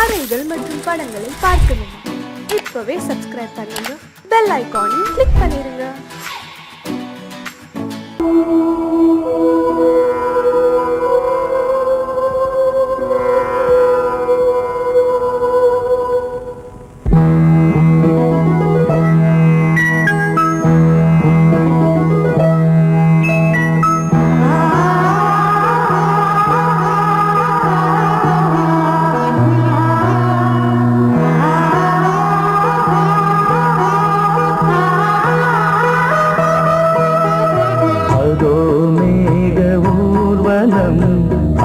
கதைகள் மற்றும் படங்களை பார்க்கணுமா? இப்பவே சப்ஸ்கிரைப் பண்ணுங்க, பெல் ஐகானையும் கிளிக் பண்ணிருங்க.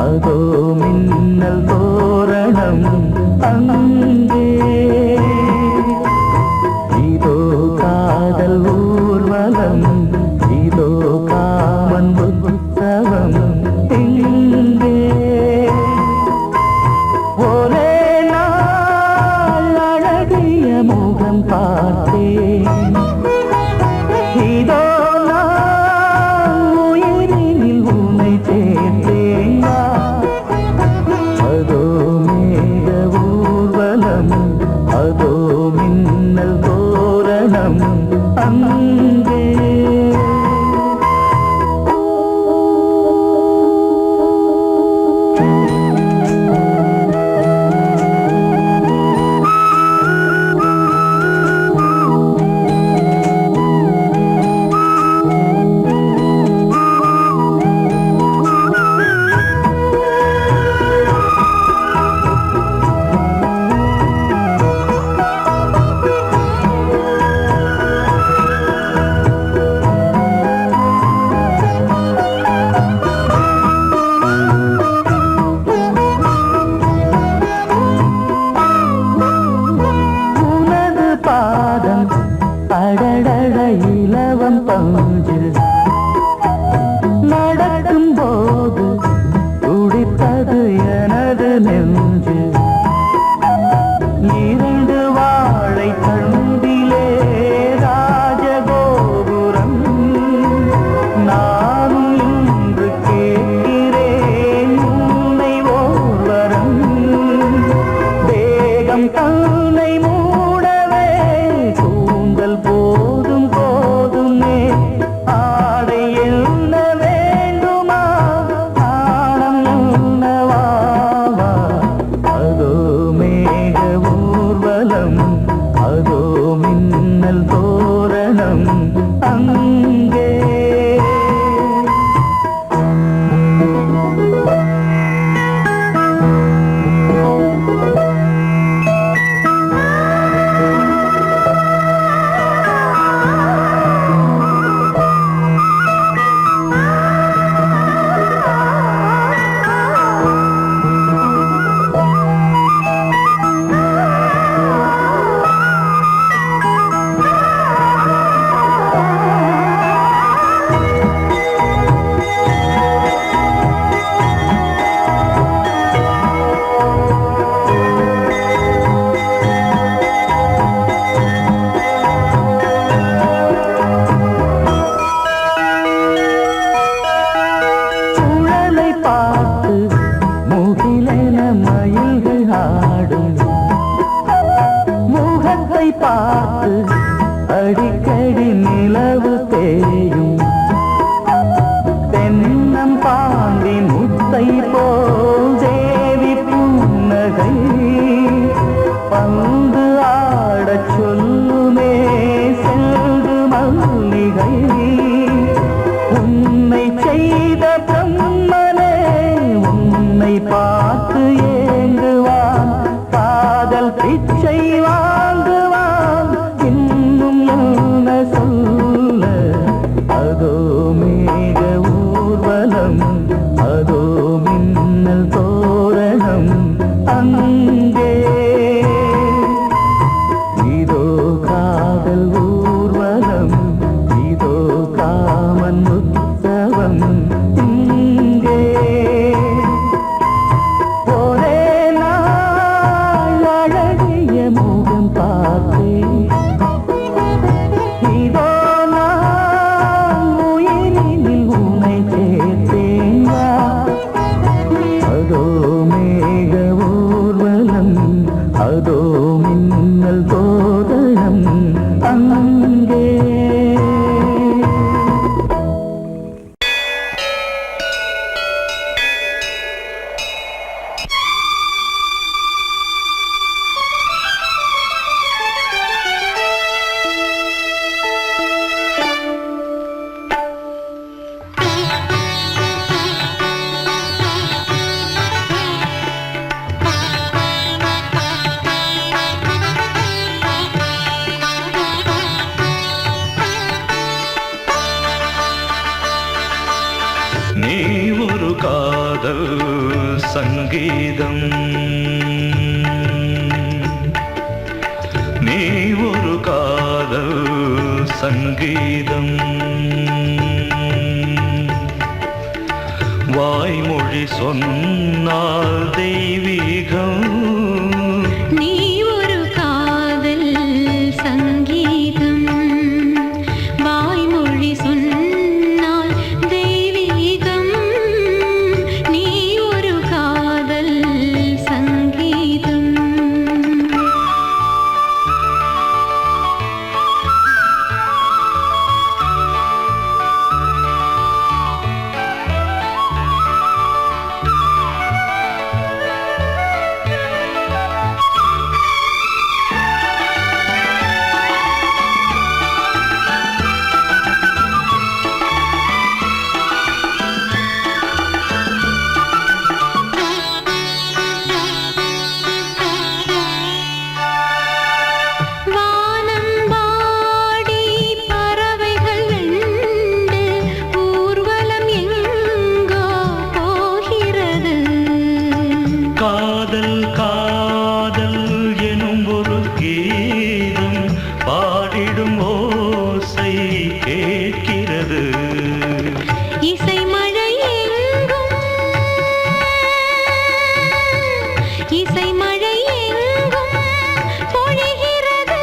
அதோ மின்னல் தோரணம் அங்கே, இதோ காதல் ஊர்வலம், இதோ காமன் உற்சவம் இங்கே. ஒரே நாள் அழகிய முகம் பார்த்தேன், இதோ அதோ மின்னல் தோரணம் அங்கே. அடடட இலவம் பஞ்சில் நடக்கும் போது துடித்தது எனது நெஞ்சு. இரண்டு வாழை தண்டிலே ராஜகோபுரம், நானும் இன்று கேட்கிறேன் உன்னை ஓர்வரம். தேகம் தன்னை மூடவே கூந்தல் போதும் போதுமே, ஆடை என்ன வேண்டுமா, ஆடம் என்னவாவா. அதோ மேக ஊர்வலம், அதோ மின்னல் தோரணம் அங்கே. மயில்கள் ஆடும் முகத்தை பார்த்து அடிக்கடி நிலவு தேயும். தென்னம் பாண்டி முத்தை போல் தேவி புன்னகை, பந்து ஆடச் சொல்லுமே செல்து மல்லிகை. உன்னை செய்த பிரம்மனே உன்னை பார்த்து ஏங்குவான், காதல் பிச்சை வாங்குவான், இன்னும் என்ன சொல்ல. அதோ மேக ஊர்வலம், அதோ மின்னல் தோரணம் அங்கே. இதோ காதல் ஊர்வலம், இதோ காமன் உற்சவம் இங்கே. ஒரே நாள் அழகிய முகம் பார்த்தேன், இதோ நான் உயிரினில் உன்னை சேர்த்தேன். அதோ மேக ஊர்வலம், அதோ மின்னல் தோரணம் அங்கே. நீ ஒரு காதல் சங்கீதம், நீ ஒரு காதல் சங்கீதம், வாய்மொழி சொன்னால் தெய்வீகம். நீ ஒரு காதல் சங்கீதம், வாய்மொழி சொன்னால் தெய்வீகம். நீ ஒரு காதல் சங்கீதம். காதல் காதல் எனும் ஒரு கீதம் பாடிடும் ஓசை கேட்கிறது. இசை மழை எங்கும், இசை மழை எங்கும் பொழிகிறது.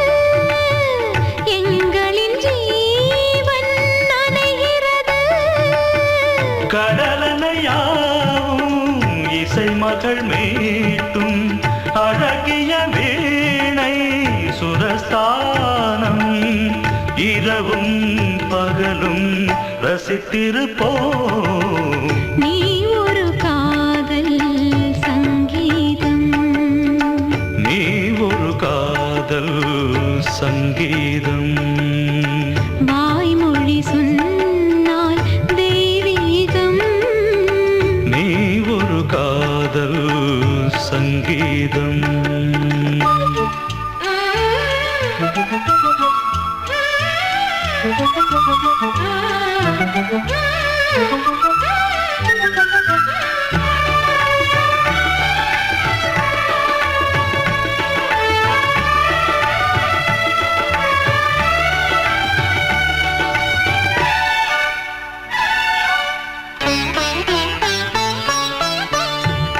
எங்களின் ஜீவன் நனைகிறது. கடலனையாவும் இசை மகள் மீட்டும் அழகிய வீணை சுரஸ்தானம். இரவும் பகலும் ரசித்திருப்போம். நீ ஒரு காதல் சங்கீதம், நீ ஒரு காதல் சங்கீதம், வாய்மொழி சொன்னால் தெய்வீகம். நீ ஒரு காதல் சங்கீதம்.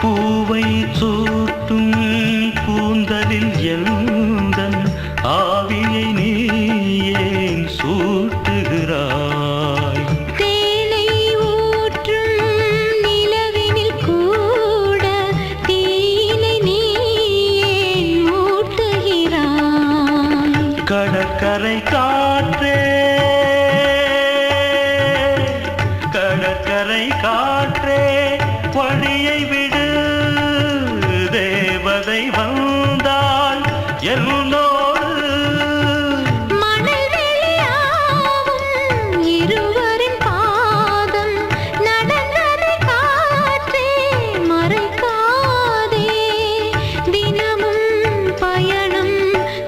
பூவை சூட்டும் கூந்தலில் எந்தன் ஆவியை நீ ஏன் சூட்டுகிறாய்? தேனை ஊற்றும் நிலவினில் கூட தீனை நீ ஏன் மூட்டுகிறாய்? கடற்கரை காற்றே, கடற்கரை காற்றே வழியை விடு. தேவதை வந்தால் என்னோடு மணல் வெளியாகும் இருவரின் பாதம் நடந்ததை காற்றே மறைக்காதே. தினமும் பயணம்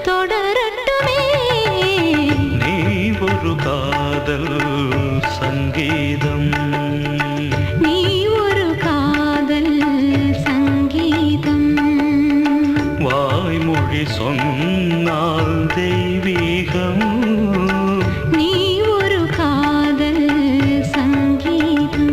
தொடரட்டுமே. நீ ஒரு காதல் சங்கீதம், நீ ஒரு காதல் சங்கீதம், வாய்மொழி சொன்னால் தெய்வீகம். நீ ஒரு காதல் சங்கீதம்.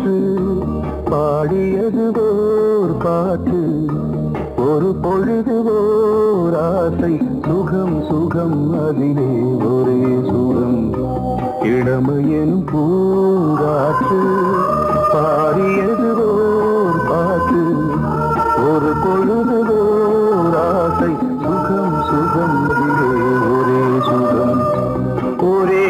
பூங்காற்று பாடியது ஓர் பாட்டு ஒரு பொழுது ஓர் ஆசை சுகம் சுகம் அதிலே ஒரே சுகம் இளமையின் பூங்காற்று பாடியது ஓர் பாட்டு ஒரு பொழுது ஓர் ஆசை சுகம் சுகம் அதிலே ஒரே சுகம் ஒரே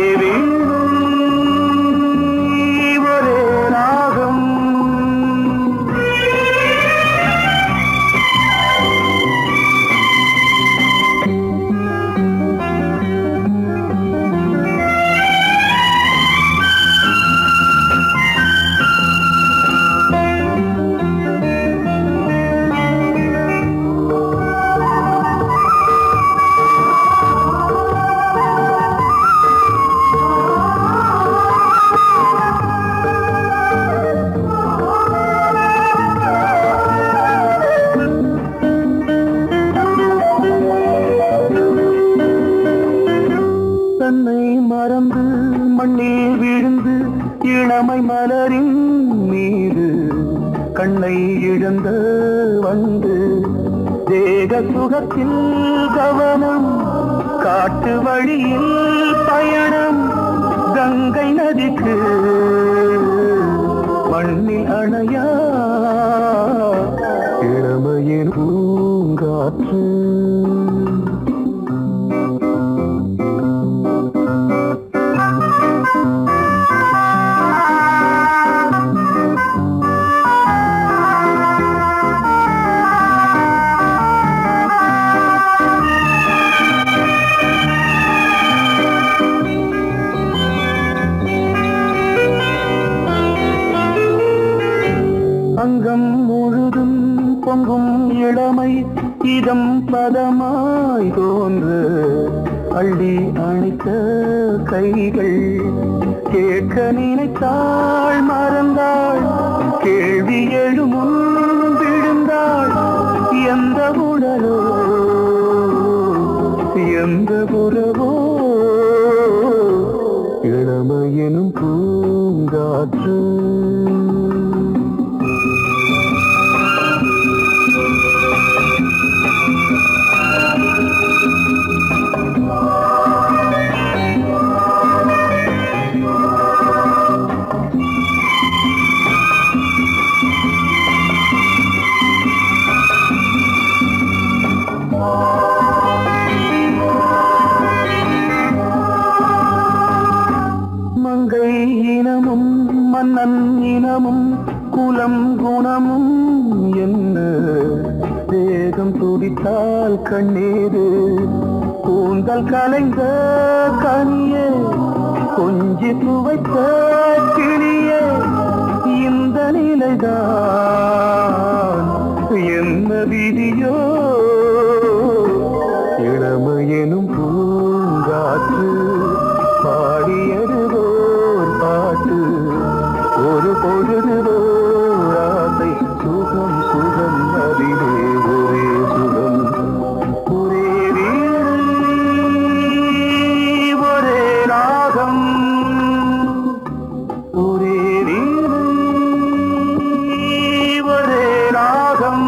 மறந்து மண்ணில் விழுந்து இளமை மலரின் மீது கண்ணை இழந்த வந்து தேக சுகத்தில் கவனம் காட்டு வழியில் பயணம் கங்கை நதிக்கு மண்ணில் அணையா இளமையின் பூங்காற்று அங்கம் முழுதும் பொங்கும் இளமை இதம் பதமாய் தோன்று அள்ளி அணைத்த கைகள் கேட்க நினைத்தாள் மறந்தாள் கேள்வி எழுமுன் விழுந்தாள் எந்த உடலோ எந்த புறவோ இளமையெனும் பூங்காற்று மங்கை இனமும் மன்னன் இனமும் குலம் குணமும் என்ன தேகம் துடித்தால் கண்ணீரு கூந்தல் கலைந்த கனியே கொஞ்சி துவைத்த கிளியே இந்த நிலைதான் என்ன விதியோ இளமையெனும் பூங்காற்று பாடியது ஓர் பாட்டு ஒரு பொழுது ஓர் ஆசை சுகம் சுகம் அதிலே ஒரே சுகம் ஒரே வீடு ஒரே ராகம் ஒரே வீடு ஒரே ராகம்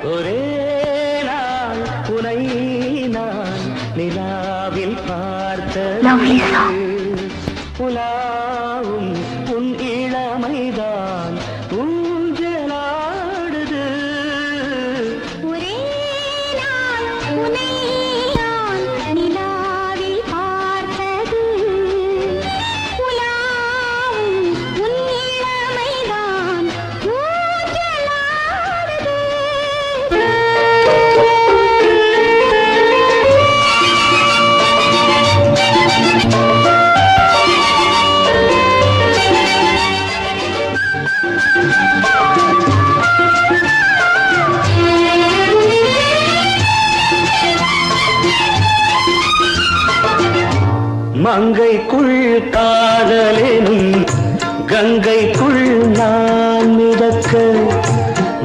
ஒரே நாள் உனை நான் நிலாவில் பார்த்தது உலாவும் உன் இளமைதான் ஊஞ்சலாடுது ஒரே நாள் உன்னை நான் நிலாவில் பார்த்தது உலாவும் உன் இளமைதான் ஊஞ்சலாடுது மங்கைக்குள் காதலெனும் கங்கைக்குள் நான் மிதக்க,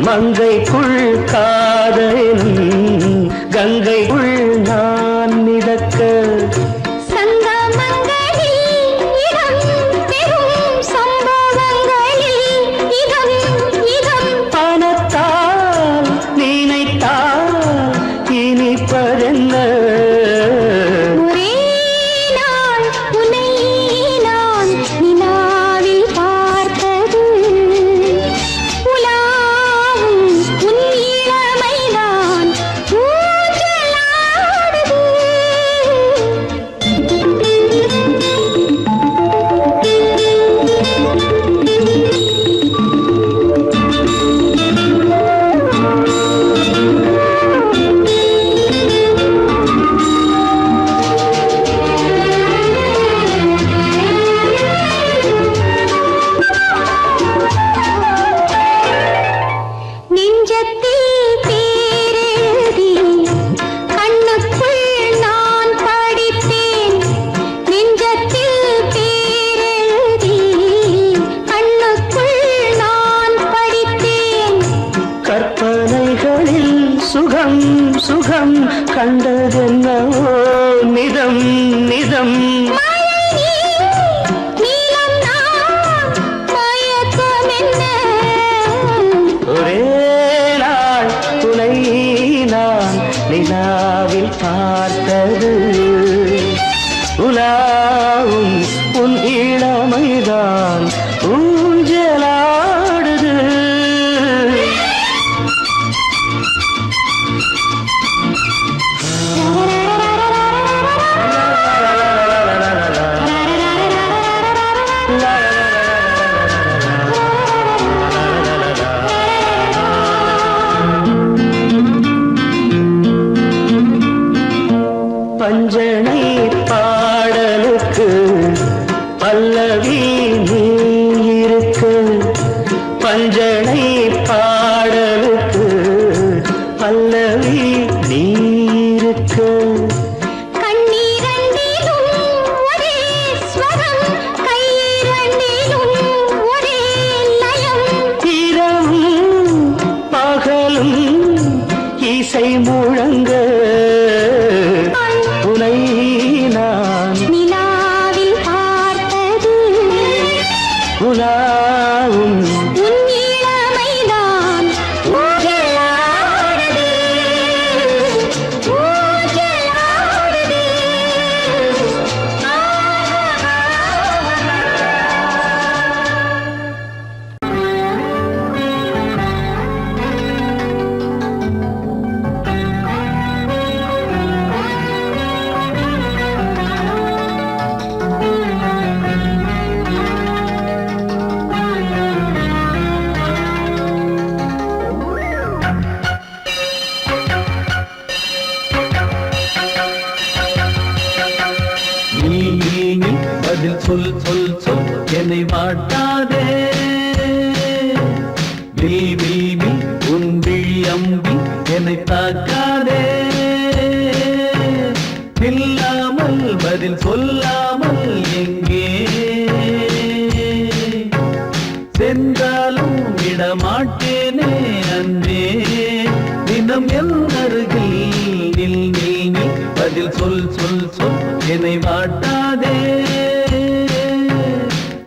மங்கைக்குள் காதலெனும் கங்கைக்குள் நான் மிதக்க. பணத்தால் நினைத்தால் இனிப்பதென்ன, சுகம் சுகம் கண்டதென்னவோ நிதம் நிதம். ஒரே நாள் துணை நான் நிலாவில் பார்த்தது, உலாவும் உன் இளமைதான் ஊஞ்சலாடுது. பஞ்சனை பாடலுக்கு பல்லவி நீ இருக்கு, பஞ்சனை பாடலுக்கு பல்லவி நீ இருக்கு. இரவும் பகலும் இசை முழங்க, உனை நான் நிலாவில் பார்த்தது, உலாவும் உன் இளமைதான் ஊஞ்சலாடுது, ஊஞ்சலாடுது. நீ பதில் சொல் சொல் சொல் என்னை வாட்டாதே, வில் உன் விழி அம்பி என்னை தாக்காதே, நில்லாமல் பதில் சொல்லாமல் எங்கே சென்றாலும் விடமாட்டேனே அன்றே, தினம் என் அருகில் நில் நில் நில் பதில் சொல் சொல் சொல் என்னை வாட்டாதே,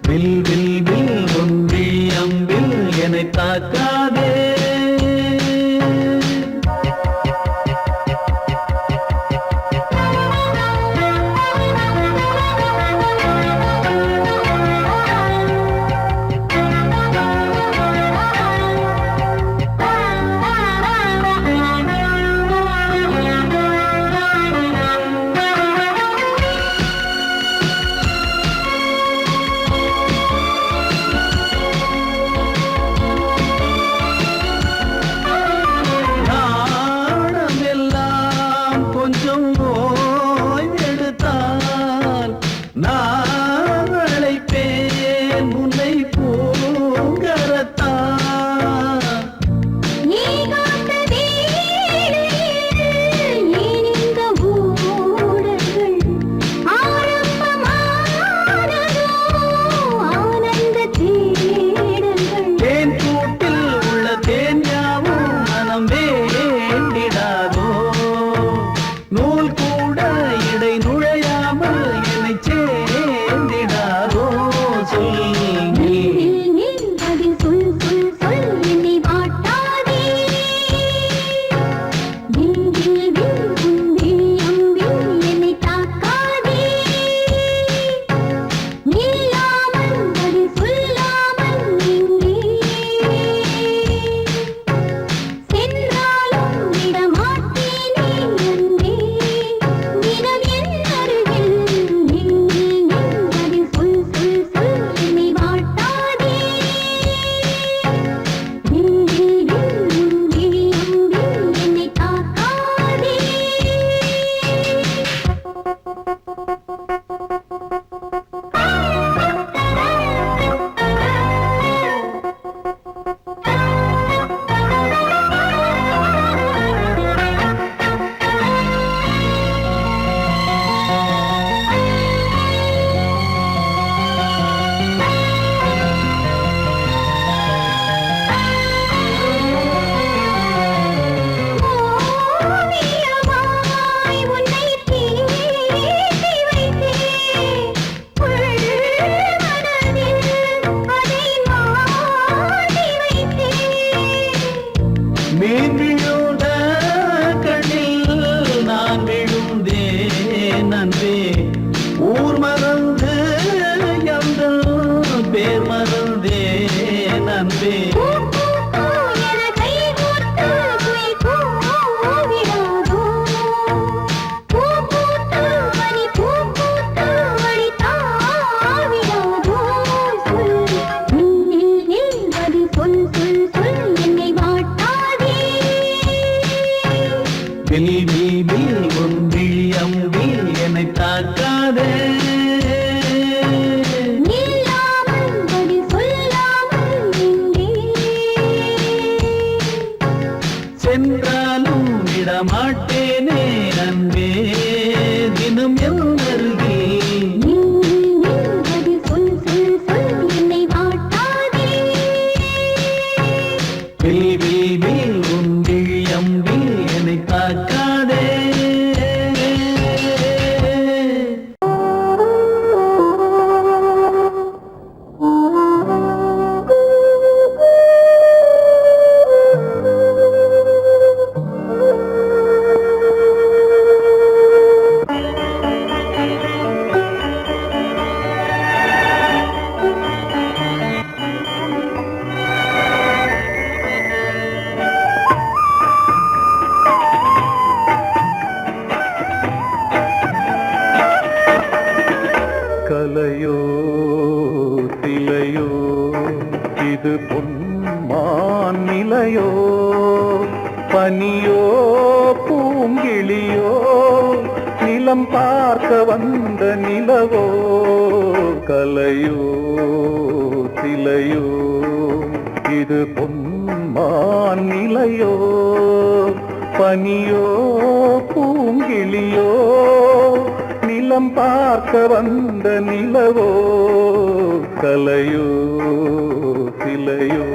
வில் உன் விழி அம்பில் என்னை தாக்காதே. பார்க்காதே. நில்லாமல் பதில் சொல்லாமல் நின்றேன். சென்றாலும் விடமாட்டேனே அன்பே, தினம் என் அருகில் நின்றது சொல் சொல் சொல் என்னை வாட்டாதே. வில் வில் வில் உன் விழியம்பில் என்னை தாக்காதே. கலையோ சிலையோ இது பொன்மான் நிலையோ, பனியோ பூங்கிளியோ நிலம் பார்க்க வந்த நிலவோ. கலையோ சிலையோ இது பொன்மான் நிலையோ, பனியோ பூங்கிளியோ நிலம் பார்க்க வந்த நிலவோ. கலையோ சிலையோ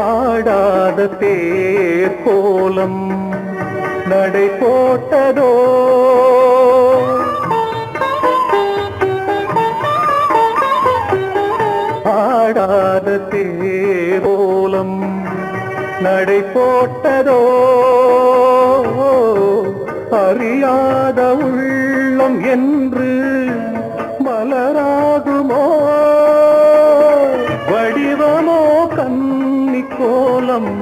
ஆடாத தேர் கோலம் நடை போட்டதோ, ஆடாத தேர் கோலம் நடை போட்டதோ. அறியாத உள்ளம் என்று மலராகுமோ, வடிவமோ கன்னி கோலம்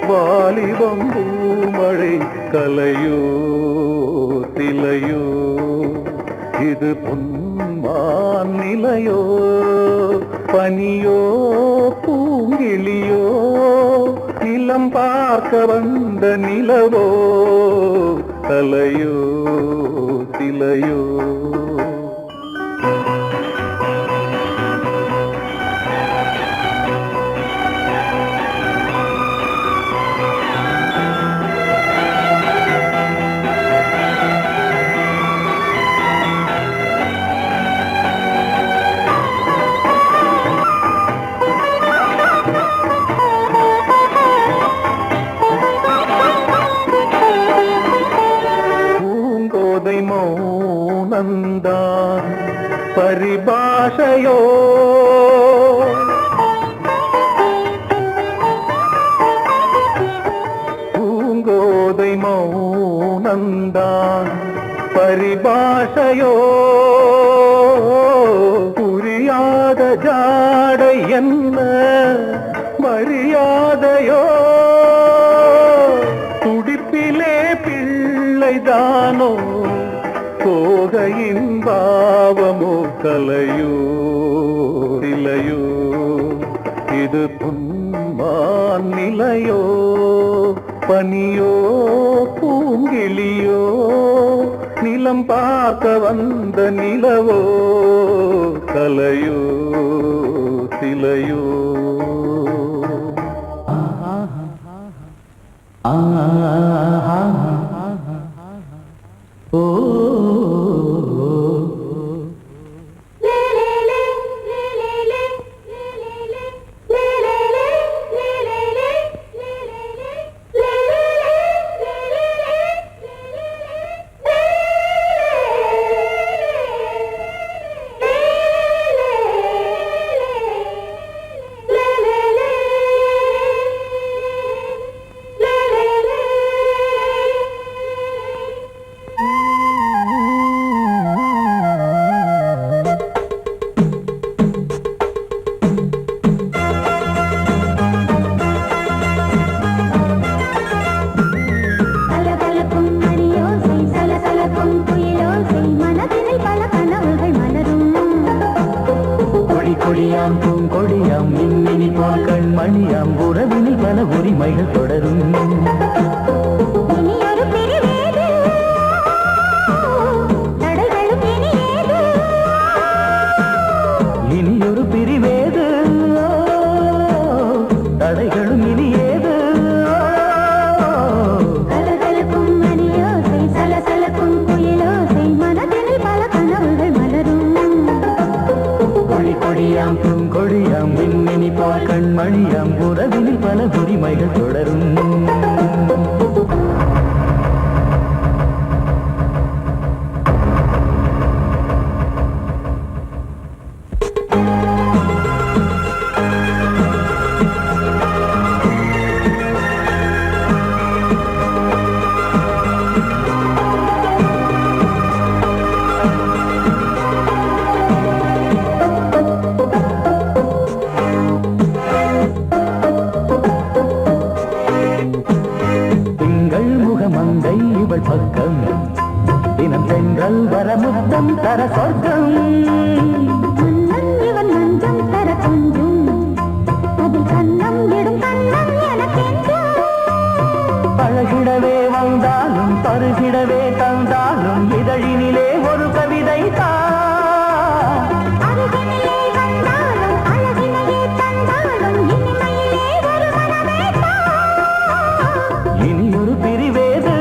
வாலிபம் பூமழை. கலையோ சிலையோ இது பொன்மான் நிலையோ, பனியோ பூங்கிளியோ நிலம் பார்க்க வந்த நிலவோ. கலையோ சிலையோ பூங்கோதை மௌனந்தான் பரிபாஷையோ, பூங்கோதை மௌனந்தான் பரிபாஷையோ. புரியாத ஜாடை என்ன மரியாதையோ, துடிப்பிலே பிள்ளைதானோ கோகையின் பாவமோ. கலையோ சிலையோ இது பொன்மான் நிலையோ, பனியோ பூங்கிளியோ நிலம் பார்க்க வந்த நிலவோ. கலையோ சிலையோ ஓ கொடியாம் பூங்கொடியாம் மின்மினி போல் கண்மணியாம் உறவினில் பல உரிமைகள் தொடரும் இனி ஒரு பிரிவேது தடைகளும் இனி ஏது இனியொரு பிரிவேது தடைகளும் இனி ஏது கலகலக்கும் மணியோசை சலசலக்கும் குயிலோசை மனதினில் பல கனவுகள் மலரும் கொடி கொடியாம் பூங்கொடியாம் மின்மினி போல் கண்மணியாம் உறவினில் பல உரிமைகள் தொடரும் திங்கள் முகமங்கை இவள் பக்கம் தினம் சென்றல் வரமுத்தம் தர சொர்க்கம் மன்னன் இவன் மஞ்சம் தர கொஞ்சும் அதில் கண்ணம் இடும் கண்ணம் எனக்கென்றும் பழகிடவே வந்தாலும் பருகிடவே தந்தாலும் இதழினிலே ஒரு கவிதை தான் அருகினிலே வந்தாலும் அழகினையே தந்தாலும் இனிமையிலே ஒரு மனமே இனியொரு பிரிவேது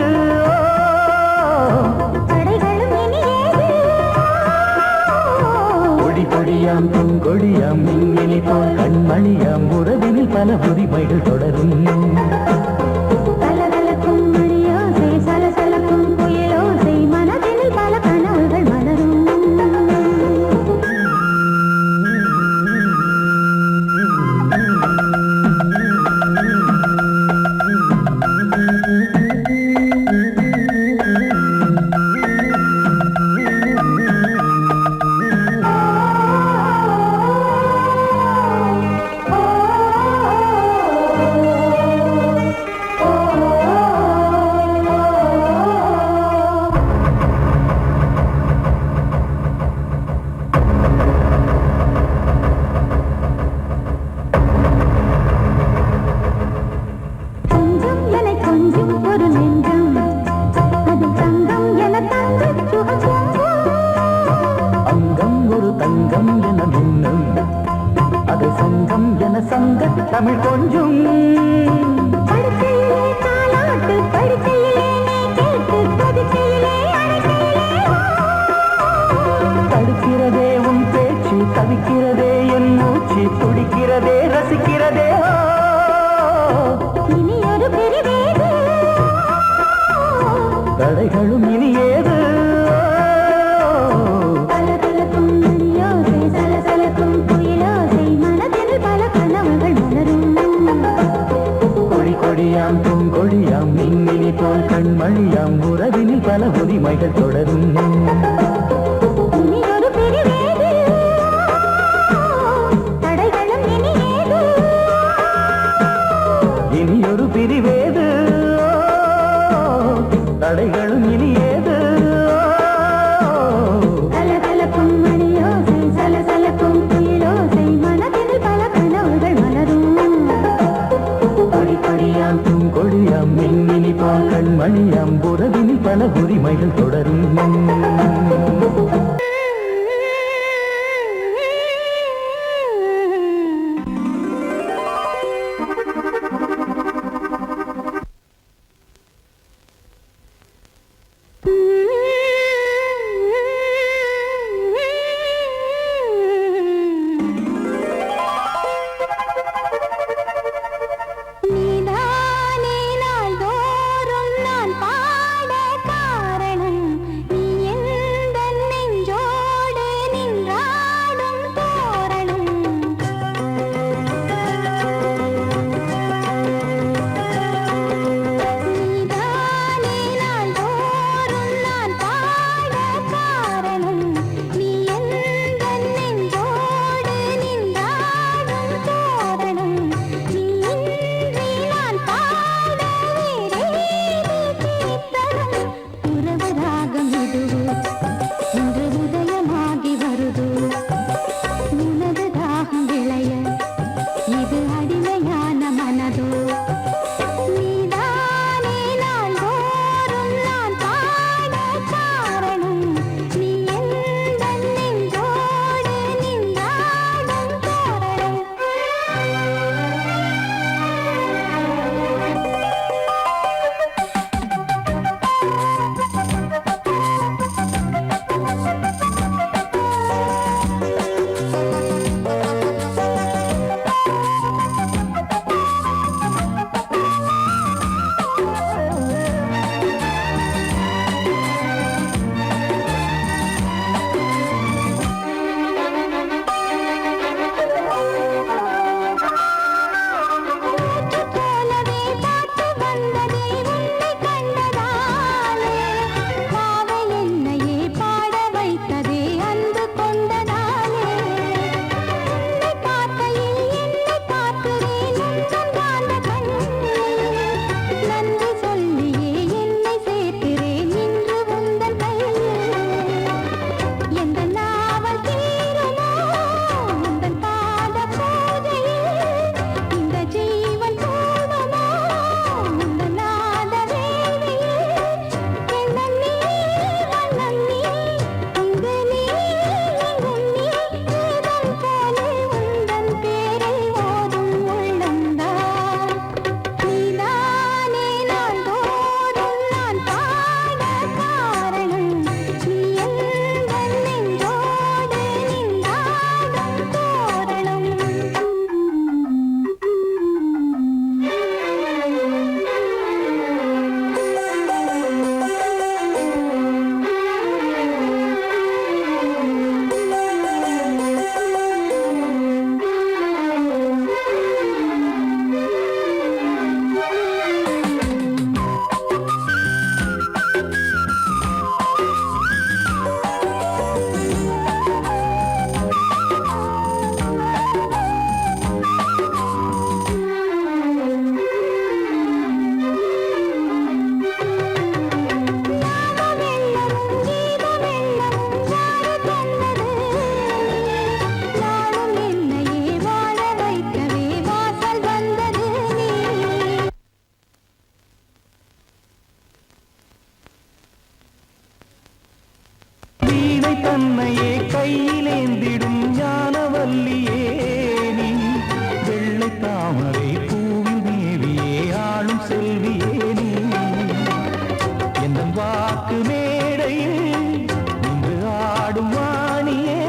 தடைகளும் இனி ஏது கொடி கொடியாம் பூங்கொடியாம் மின்மினி போல் கண்மணியாம் உறவினில் பல உரிமைகள் தொடரும் கலகலக்கும் மணியோசை சலசலக்கும் குயிலோசை மனதினில் பல கனவுகள் மலரும் கொஞ்சம் என கொஞ்சம் ஒரு நெஞ்சம் அது தங்கம் என தங்க சுகம் அங்கம் ஒரு தங்கம் என மின்னும் அது சங்கம் என சங்க தமிழ் கொஞ்சும் படுக்கையிலே தாலாட்டு படுக்கையிலே நீ கேட்டு படுக்கையிலே அழைக்கையிலே தடுக்கிறதே உன் பேச்சு தவிக்கிறதே என் மூச்சு துடிக்கிறதே ரசிக்கிறதே இனி ஒரு பிரிவேது தடைகளும் இனி ஏது கலகலக்கும் மணியோசை சலசலக்கும் குயிலோசை மனதில் பல கனவுகள் மலரும் கொடி கொடியாம் பூங்கொடியாம் மின்மினி போல் கண்மணியாம் உறவினில் பல உரிமைகள் தொடரும் இனி ஒரு பிரிவேது தடைகளும் இனி ஏது தன்னையே கையிலேந்திடும் ஞானவல்லியே நீ வெள்ளை தாமரை பூவில் மேவியே ஆளும் செல்வியே நீ என் வாக்கு மேடையில் நின்று ஆடும் வாணியே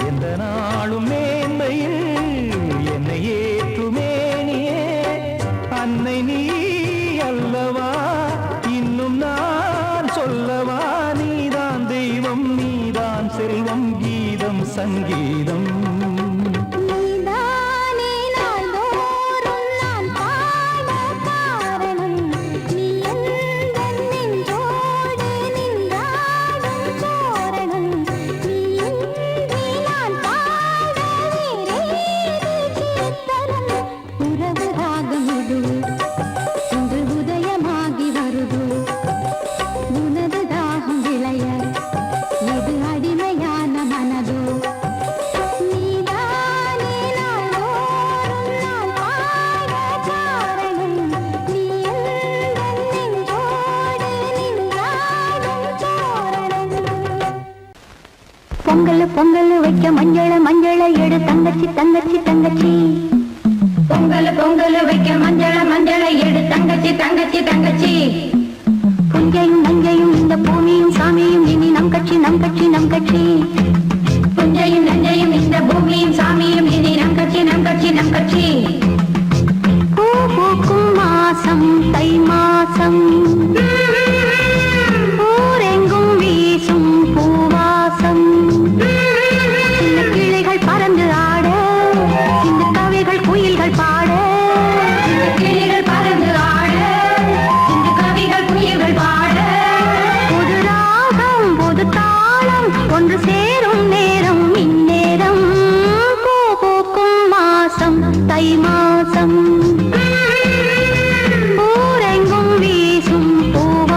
எந்த நாளும் மேன்மையில் என்னை ஏற்றுமேனியே அன்னை நீ அல்லவா இன்னும் நான் சொல்லவா நீதான் தெய்வம் நீதான் செல்வம் கீதம் சங்கீதம் நீதானே நாள்தோறும் நான் பாட காரணம் நீ எந்தன் நெஞ்சோடு நின்றாடும் தோரணம் நீ இன்றி நான் பாட வேறேது கீர்த்தனம் உறவு ராகம் இது இன்று உதயமாகி வருது உனது தாகம் விளைய இது அடிமையான மனதோ நீதானே நாள்தோறும் நான் பாட காரணம் நீ எந்தன் நெஞ்சோடு நின்றாடும் தோரணம் பொங்கல் பொங்கல் வைக்க மஞ்சள மஞ்சள எடு தங்கச்சி தங்கச்சி தங்கச்சி பொங்கல் பொங்கல் வைக்க மஞ்சள மஞ்சள எடு தங்கச்சி தங்கச்சி தங்கச்சி புஞ்சையும் நஞ்சையும் இந்த பூமியும் சாமியும் இனி நம் கட்சி நம் கட்சி நம் கட்சி புஞ்சையும் நஞ்சையும் இந்த பூமியும் சாமியும் இனி நம் கட்சி நம் கட்சி நம் கட்சி பூ பூக்கும் மாசம் தை மாசம் ஊரெங்கும் வீசும் பூவாசம் சின்ன கிளைகள் பறந்து ஆட இந்த கவிகள் குயில்கள் பாட இந்த கிளைகள் பறந்து ஆட இந்த கவிகள் குயில்கள் பாட புது ராகம் புது தாளம் ஒன்று சேரும் நேரம் இந்நேரம் பூ பூக்கும் மாசம் தை மாசம் ஊரெங்கும் வீசும் பூவா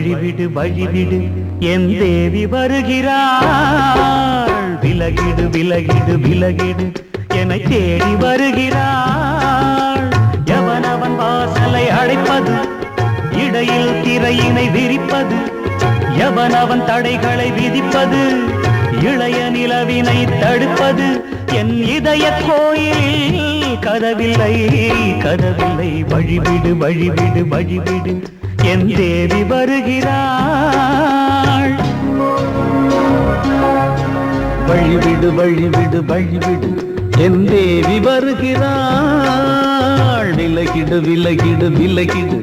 வழிவிடு வழிவிடு என் தேவி வருகிறாள் விலகிடு விலகிடு விலகிடு என்னை தேடி வருகிறாள் எவனவன் வாசலை அடைப்பது இடையில் திரையினை விரிப்பது எவனவன் தடைகளை விதிப்பது இளைய நிலவினை தடுப்பது என் இதய கோயிலில் கதவில்லை கதவில்லை வழிவிடு வழிவிடு வழிவிடு என் தேவி வருகிறாள் வழிவிடு வழிவிடு வழிவிடு என் தேவி வருகிறாள் விலகிடு விலகிடு விலகிடு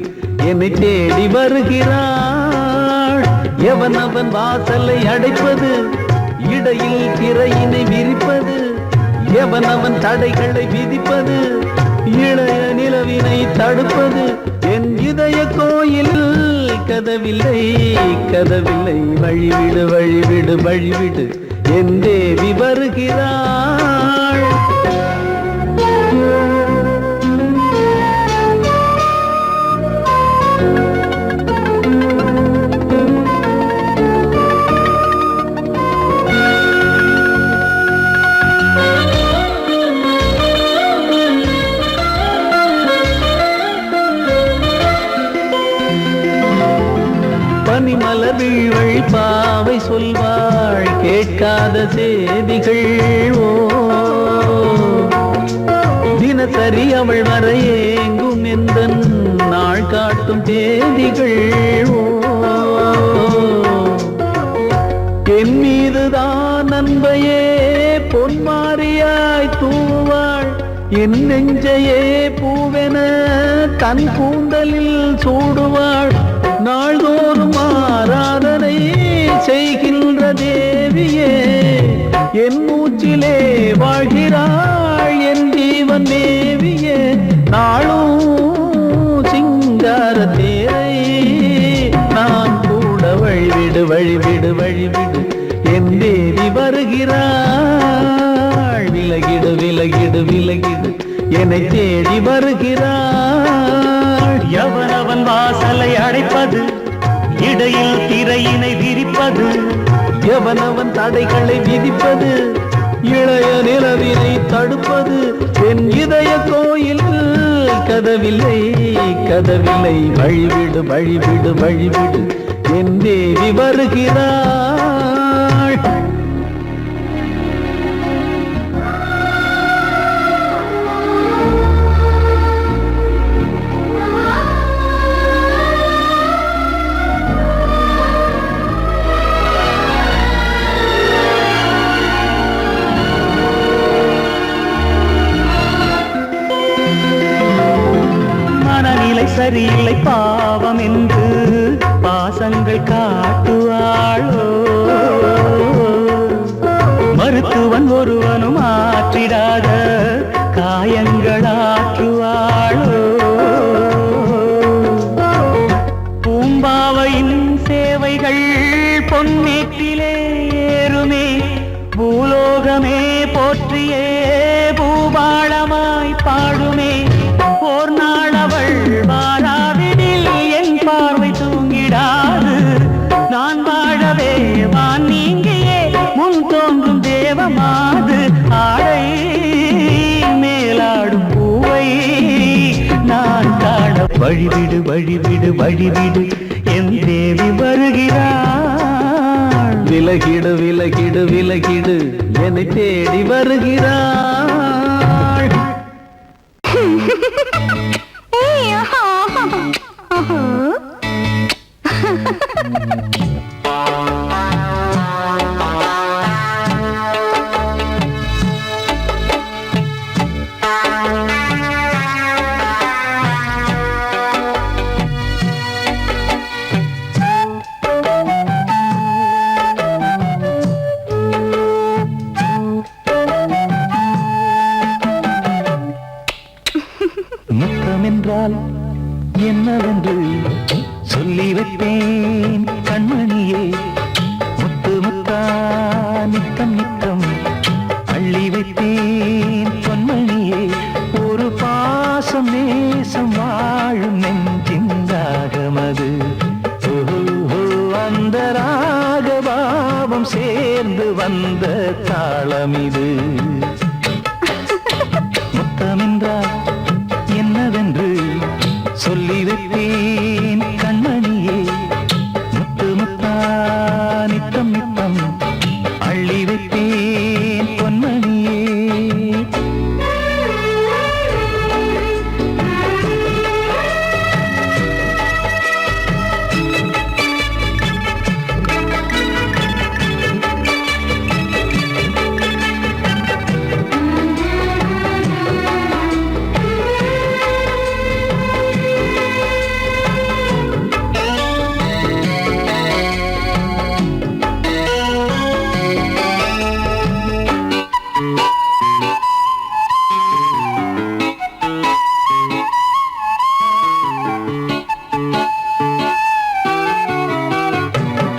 என்னை தேடி வருகிறாள் எவனவன் வாசலை அடைப்பது இடையில் திரையினை விரிப்பது எவனவன் தடைகளை விதிப்பது இளைய நிலவினை தடுப்பது என் இதய கோயில் கதவில்லை கதவில்லை வழிவிடு வழிவிடு வழிவிடு என் தேவி வருகிறாள் பனிமலர் வீழ்வழி பாவை சொல்வாள் கேட்காத செய்திகள் ஓ தினசரி அவள் வர ஏங்கும் எந்த நாள் காட்டும் தேதிகள் ஓ என் மீதுதான் அன்பையே பொன்மாரியாய் தூவாள் என் நெஞ்சையே பூவென தன் கூந்தலில் சூடுவாள் நாள்தோறும் ஆராதனை செய்கின்ற தேவியே என் மூச்சிலே வாழ்கிறாள் என் ஜீவன் தேவியே நாளும் சிங்கார தேரை நான் கூட வழிவிடு வழிவிடு வழிவிடு என் தேவி வருகிறாள் விலகிடு விலகிடு விலகிடு என்னை தேடி வருகிறாள் எவனவன் வாசலை அடைப்பது இடையில் திரையினை விரிப்பது எவனவன் தடைகளை விதிப்பது இளைய நிலவினை தடுப்பது என் இதய கோயில் கதவில்லை கதவில்லை வழிவிடு வழிவிடு வழிவிடு என் தேவி வருகிறாள் சரியில்லை பாவம் என்று பாசங்கள் காட்டுவாளோ மருத்துவன் ஒருவனும் ஆற்றிடாத காயங்களாற்றுவாளோ பூம்பாவையின் சேவைகள் பொன்னேற்றிலே ஏறுமே பூலோகமே போற்றியே பூபாளமாய் பாடுமே ஓர் நாள் அவள் வாராவிடில் என் பார்வை தூங்கிடாது நான் வாழவே வான் நீங்கியே முன் தோன்றும் தேவமாது ஆடை மேலாடும் பூவை நான் காண வழிவிடு வழிவிடு வழிவிடு என் தேவி வருகிறாள் விலகிடு விலகிடு விலகிடு என்னை தேடி வருகிறாள் முத்தமென்றால் என்னவென்று சொல்லி வைப்பேன் கண்மணியே முத்து முத்தா நித்தம் நித்தம் அள்ளி வைப்பேன் பொன்மணியே ஒரு பாசம் நேசம் வாழும் நெஞ்சின் தாகமது ஓ வந்த தாளம் இது. முத்தமென்றால் என்னவென்று சொல்லி வைப்பேன் கண்மணியே. முத்து முத்தா நித்தம் நித்தம் அள்ளி வைப்பேன் பொன்மணியே.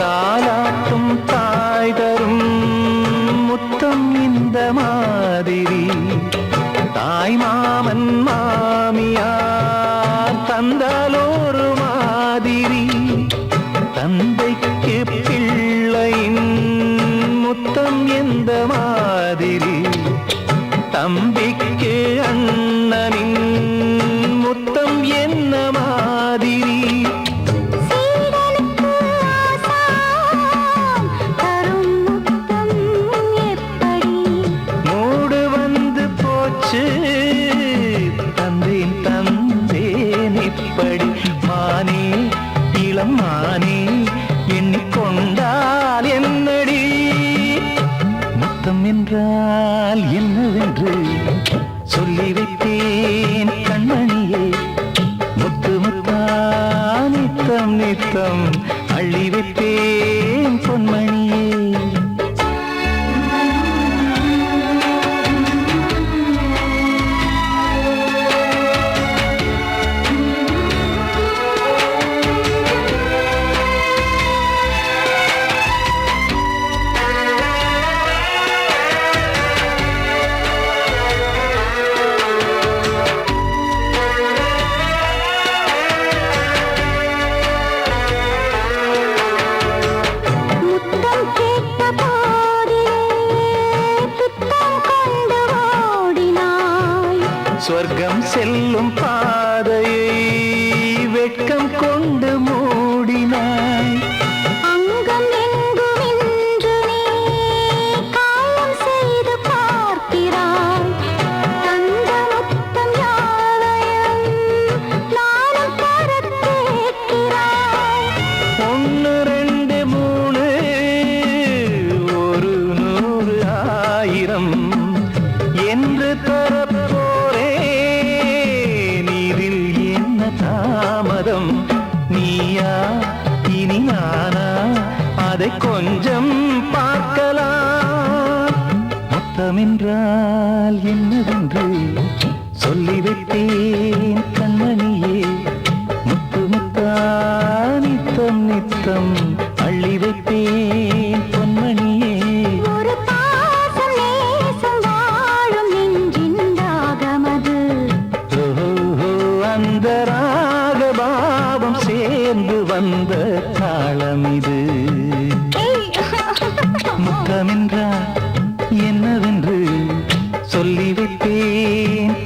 தாலாட்டும் தாய் தரும் முத்தம் இந்த மாதிரி தாய் மாமன் மாமியார் தந்தாலோரு மாதிரி. தந்தைக்கு பிள்ளையின் முத்தம் எந்த மாதிரி தம்பிக்கு அண்ணனின் முத்தம் என்ன மாதிரி. சீடனுக்கு ஆசான் தரும் முத்தம் எப்படி மூடு வந்து போச்சு தந்தேன் தந்தேன் இப்படி. மானே இளம் மானே எண்ணிக்கொண்டால் என்னடி. முத்தம் என்றால் என்னவென்று சொல்லி வைத்தேன் கண்மணியே. முத்து முத்தா நித்தம் நித்தம் அள்ளி வைப்பேன் பொன்மணியே. முத்தம் கேட்ட போதிலே துத்தம் கொண்டு ஓடினாய். சொர்க்கம் செல்லும் பாதையை வெட்கம் கொண்டு மூடினாய். அங்கம் எங்கும் இன்று நீ காயம் செய்து பார்க்கிறாய். தந்த முத்தம் யாவையும் நானும் தரக் கேட்கிறாய். ஒன்று ரெண்டு மூணு ஒரு நூறு ஆயிரம் என்று தரப்போரேன். இதில் என்ன தாமதம்? நீயா இனி நானா அதை கொஞ்சம் பார்க்கலாம். முத்தமென்றால் என்னவென்று சொல்லி வைத்தேன் கண்மணியே. முத்து முத்தா நித்தம் நித்தம் அள்ளி வைப்பேன் பொன்மணியே. ஒரு பாசம் நேசம் வாழும் நெஞ்சின் ராகமது. ஓஹோ, அந்த ராகபாவம் சேர்ந்து வந்த தாளம் இது. முத்தமென்றால் என்னவென்று சொல்லி வைப்பேன்